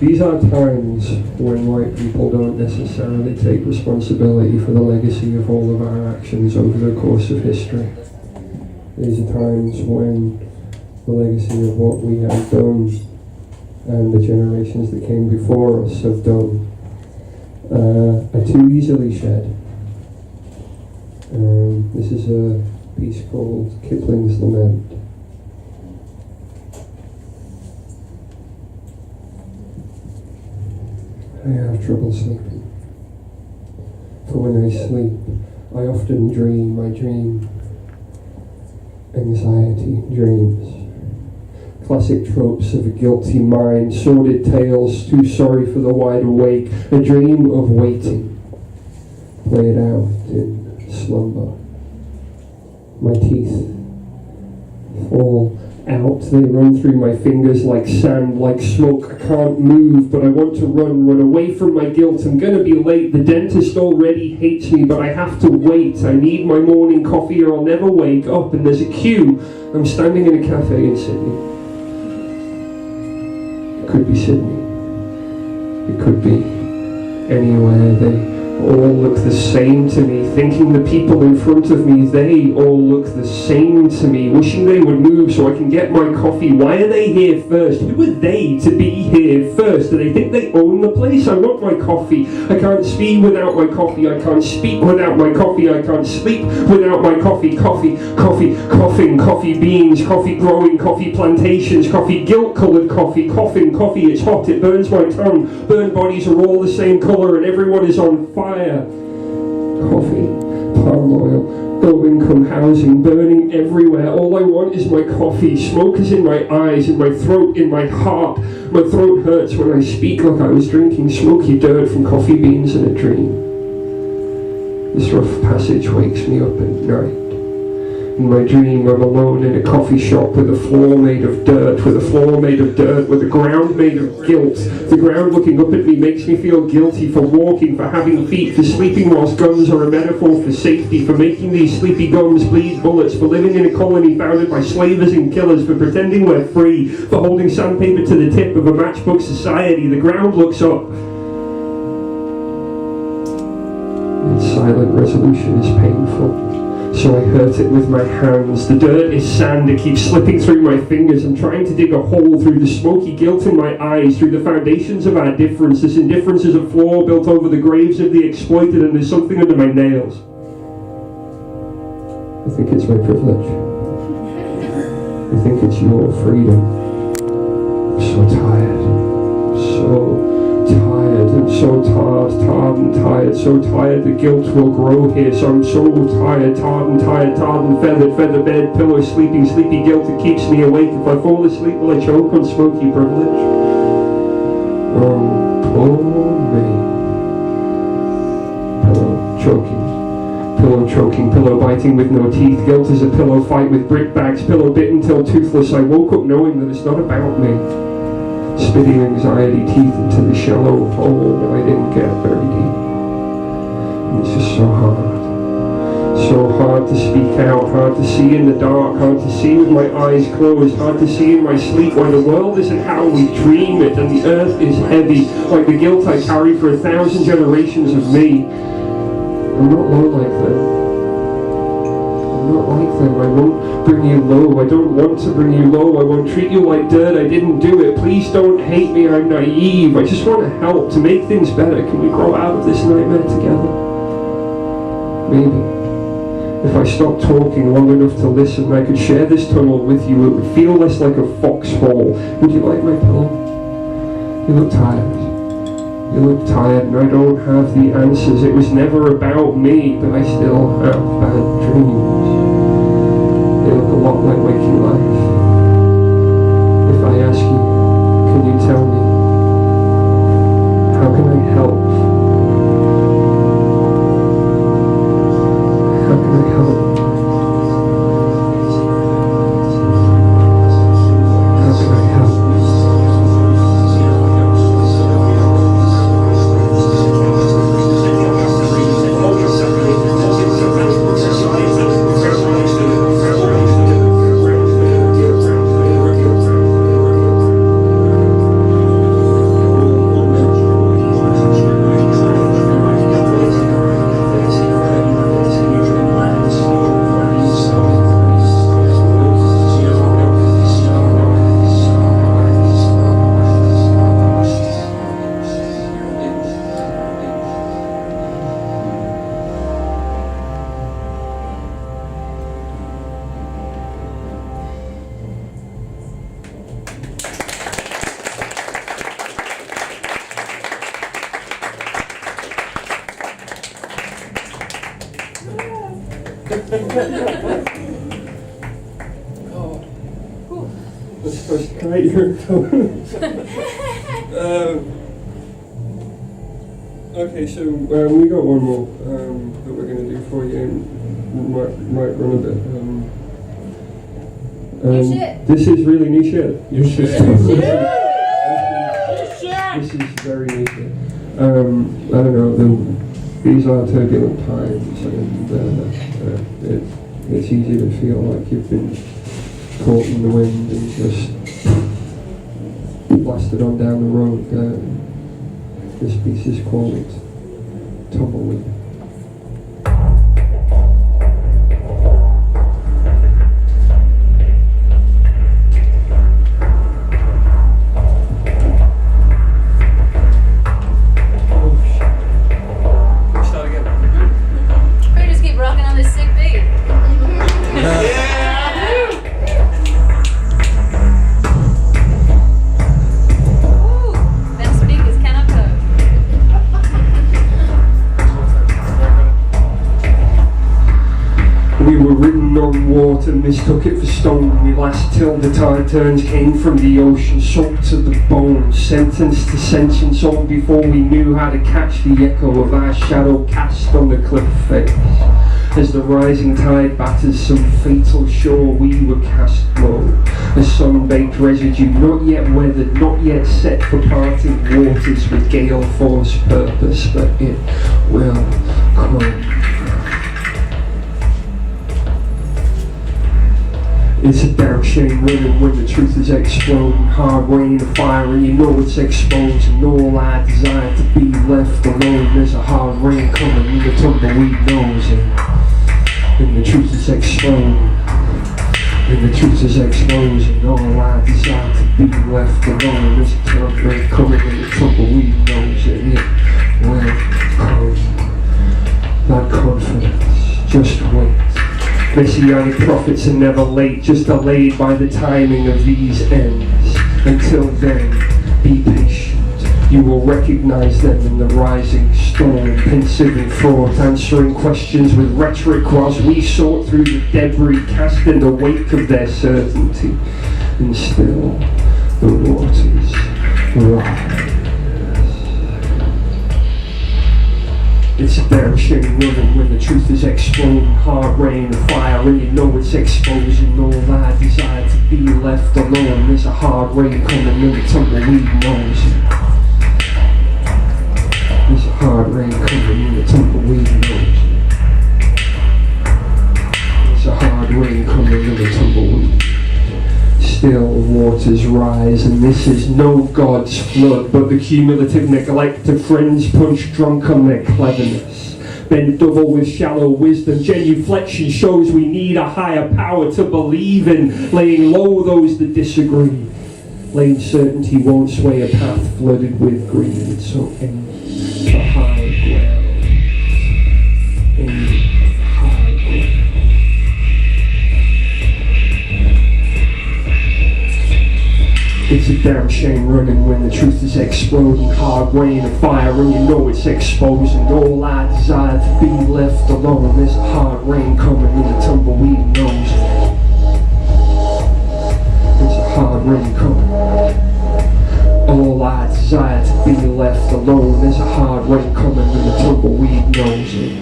These are times when white people don't necessarily take responsibility for the legacy of all of our actions over the course of history. These are times when the legacy of what we have done and the generations that came before us have done are too easily shed. This is a piece called Kipling's Lament. I have trouble sleeping. For when I sleep, I often dream. I dream anxiety dreams. Classic tropes of a guilty mind, sordid tales, too sorry for the wide awake, a dream of waiting, played out in slumber. My teeth fall out, they run through my fingers like sand, like smoke. I can't move, but I want to run away from my guilt. I'm gonna be late, the dentist already hates me, but I have to wait. I need my morning coffee or I'll never wake up, and there's a queue. I'm standing in a cafe in Sydney. It could be Sydney. It could be anywhere. They all look the same to me, thinking the people in front of me, they all look the same to me, wishing they would move so I can get my coffee. Why are they here first? Who are they to be here first? Do they think they own the place? I want my coffee. I can't speak without my coffee. I can't speak without my coffee. I can't sleep without my coffee. Coffee, coffee, coughing, coffee beans, coffee growing, coffee plantations, coffee guilt-coloured coffee, coughing, coffee, it's hot, it burns my tongue. Burned bodies are all the same colour and everyone is on fire. Coffee, palm oil, low-income housing, burning everywhere. All I want is my coffee. Smoke is in my eyes, in my throat, in my heart. My throat hurts when I speak like I was drinking smoky dirt from coffee beans in a dream. This rough passage wakes me up at night. In my dream, I'm alone in a coffee shop with a floor made of dirt, with a ground made of guilt. The ground looking up at me makes me feel guilty for walking, for having feet, for sleeping whilst guns are a metaphor for safety, for making these sleepy gums bleed bullets, for living in a colony founded by slavers and killers, for pretending we're free, for holding sandpaper to the tip of a matchbook society. The ground looks up. Its silent resolution is painful. So I hurt it with my hands. The dirt is sand, it keeps slipping through my fingers. I'm trying to dig a hole through the smoky guilt in my eyes, through the foundations of our difference. This indifference is a floor built over the graves of the exploited, and there's something under my nails. I think it's my privilege. I think it's your freedom. I'm so tired. I'm so tarred and tired, so tired the guilt will grow here. So I'm so tired, tarred and feathered, feather bed, pillow, sleepy guilt that keeps me awake. If I fall asleep, will I choke on smoky privilege? Poor me. Pillow choking, pillow biting with no teeth. Guilt is a pillow fight with brick bags, pillow bitten till toothless. I woke up knowing that it's not about me. Spitting anxiety teeth into the shallow hole that I didn't get very deep. And it's just so hard to speak out, hard to see in the dark, hard to see with my eyes closed, hard to see in my sleep why the world isn't how we dream it, and the earth is heavy, like the guilt I carry for 1,000 generations of me. I'm not low like them. I'm not like them. I won't bring you low. I don't want to bring you low. I won't treat you like dirt. I didn't do it. Please don't hate me. I'm naive. I just want to help to make things better. Can we grow out of this nightmare together? Maybe. If I stopped talking long enough to listen, I could share this tunnel with you. It would feel less like a foxhole. Would you like my pillow? You look tired. You look tired, and I don't have the answers. It was never about me, but I still have bad dreams. They look a lot like waking life. If I ask you, can you tell me? How can I help? How can I help? Oh. That's supposed to create your okay, so we got one more that we're going to do for you, and might run a bit. This is really new shit. This is very new shit. I don't know, these are turbulent times, and it's easy to feel like you've been caught in the wind and just blasted on down the road. This piece is called Tumbleweed. We were ridden on water, mistook it for stone. We last till the tide turns, came from the ocean, soaked to the bone, sentenced to sentience on before we knew how to catch the echo of our shadow cast on the cliff face. As the rising tide batters some fatal shore, we were cast low, a sun-baked residue, not yet weathered, not yet set for parting waters with gale force purpose, but it will come. It's a damn shame running when the truth is exploding. Hard rain and fire and you know it's exposing all our desire to be left alone. There's a hard rain coming and the tumbleweed knows it. And the truth is exploding. And the truth is exposing all our desire to be left alone. There's a hard rain coming and the tumbleweed knows it. It will come. That confidence, just wait. Messianic prophets are never late, just delayed by the timing of these ends. Until then, be patient. You will recognize them in the rising storm, pensive and fraught, answering questions with rhetoric whilst we sort through the debris cast in the wake of their certainty. And still, the waters rise. It's a damn shame running when the truth is exploding. Hard rain and fire and you know it's exposing all our desire to be left alone. There's a hard rain coming and the tumbleweed knows it. There's a hard rain coming and the tumbleweed knows it. There's a hard rain coming and the tumbleweed. Still waters rise, and this is no God's flood, but the cumulative neglect of friends punch drunk on their cleverness. Bent double with shallow wisdom, genuflection shows we need a higher power to believe in, laying low those that disagree. Lane certainty won't sway a path flooded with greed, so aim for high ground. Aim for high ground. It's a damn shame running when the truth is exploding. Hard rain and fire and you know it's exposing all our desire to be left alone. There's a hard rain coming and the tumbleweed knows it. There's a hard rain coming. All our desire to be left alone. There's a hard rain coming and the tumbleweed knows it.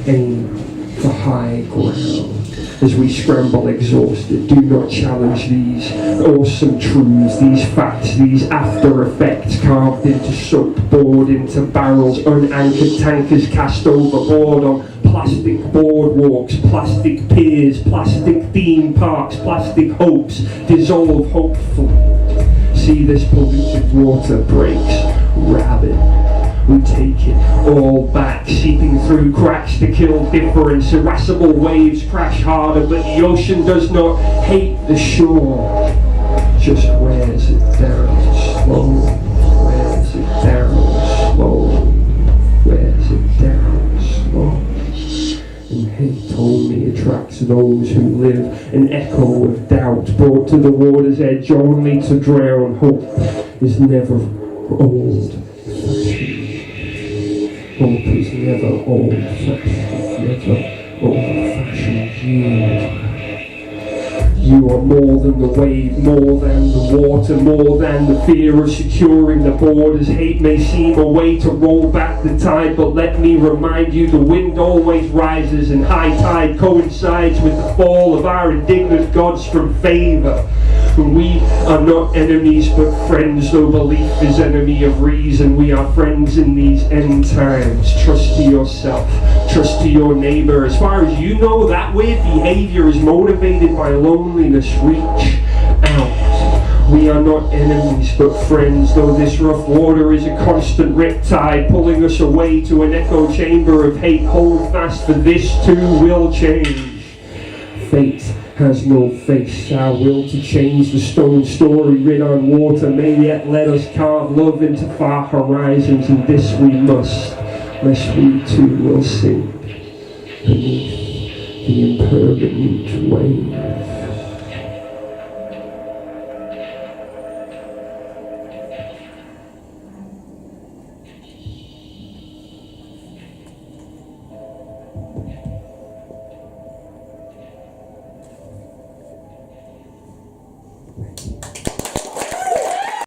Aim for high ground. As we scramble exhausted, do not challenge these awesome truths, these facts, these after effects carved into soap, bored into barrels, unanchored tankers cast overboard on plastic boardwalks, plastic piers, plastic theme parks, plastic hopes dissolve hopefully. See this polluted water breaks rabid. We take it all back, seeping through cracks to kill difference. Irascible waves crash harder, but the ocean does not hate the shore. Just wears it down slow, wears it down slow, wears it down slow. And hate told me attracts those who live an echo of doubt, brought to the water's edge only to drown. Hope is never old. Hope is never old, never old-fashioned you. You are more than the wave, more than the water, more than the fear of securing the borders. Hate may seem a way to roll back the tide, but let me remind you the wind always rises and high tide coincides with the fall of our indignant gods from favour. We are not enemies but friends, though belief is enemy of reason. We are friends in these end times. Trust to yourself, trust to your neighbour. As far as you know, that weird behaviour is motivated by loneliness. Reach out. We are not enemies but friends, though this rough water is a constant riptide pulling us away to an echo chamber of hate. Hold fast, for this too will change. Fate has no face. Our will to change the stone story writ on water may yet let us carve love into far horizons, and this we must, lest we too will sink beneath the impermanent wave.